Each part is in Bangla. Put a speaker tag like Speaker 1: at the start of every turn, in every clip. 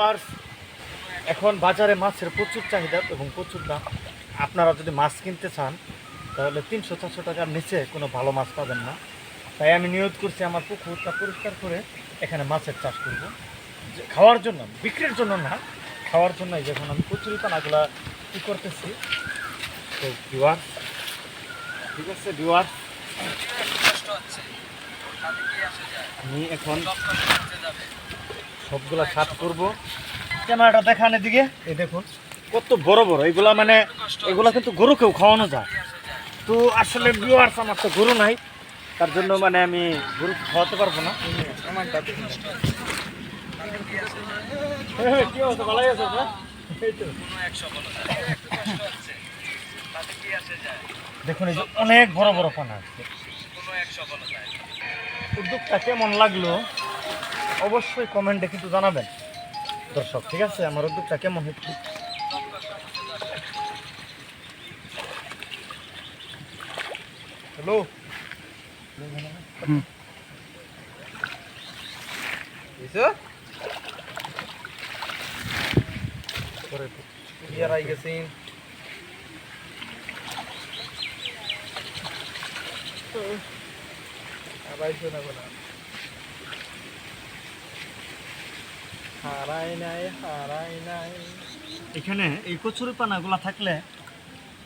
Speaker 1: আর এখন বাজারে মাছের প্রচুর চাহিদা এবং প্রচুর দাম। আপনারা যদি মাছ কিনতে চান তাহলে 300-400 টাকার নিচে কোনো ভালো মাছ পাবেন না। তাই আমি নিয়ত করছি আমার পুকুরটা পরিষ্কার করে এখানে মাছের চাষ করব, খাওয়ার জন্য, বিক্রির জন্য না, খাওয়ার জন্য। যখন আমি কচুরিপানাগুলা কী করতেছি, তো ভিউয়ার, ঠিক আছে ভিউয়ার, আমি এখন সবগুলা সাফ করব। ক্যামেরাটা দেখান এদিকে, এই দেখুন কত বড় বড় এগুলা, মানে এগুলা কিন্তু গরুকেও খাওয়ানো যায়। তো আসলে ভিউয়ার্স, আমার তো গরু নাই, তার জন্য মানে আমি গরু খাওয়াতে পারবো না। কি অবস্থা, ভালো আছে না? দেখুন এই যে অনেক বড় বড় পানা আছে। উদ্যোগটা কেমন লাগলো অবশ্যই কমেন্টে কিন্তু জানাবেন দর্শক, ঠিক আছে? আমার উদ্যোগটা কেমন হচ্ছে। হ্যালো, এখানে এই কচুরি পানাগুলা থাকলে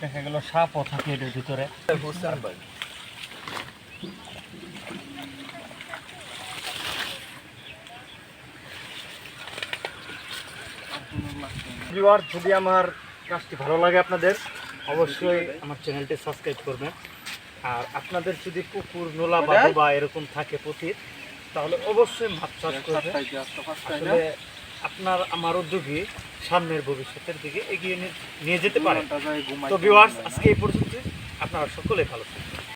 Speaker 1: দেখা গেল সাপও থাকে এর ভিতরে। ভিউয়ার, যদি আমার কাজটি ভালো লাগে আপনাদের, অবশ্যই আমার চ্যানেলটি সাবস্ক্রাইব করবেন। আর আপনাদের যদি পুকুর, নোলা বা ডোবা এরকম থাকে পুঁতির, তাহলে অবশ্যই মাছ চাষ করবেন। আসলে আপনার আমার উদ্যোগী সামনের ভবিষ্যতের দিকে এগিয়ে নিয়ে যেতে পারে। তো ভিউয়ার্স, আজকে এই পর্যন্ত। আপনারা সকলে ভালো থাকবেন।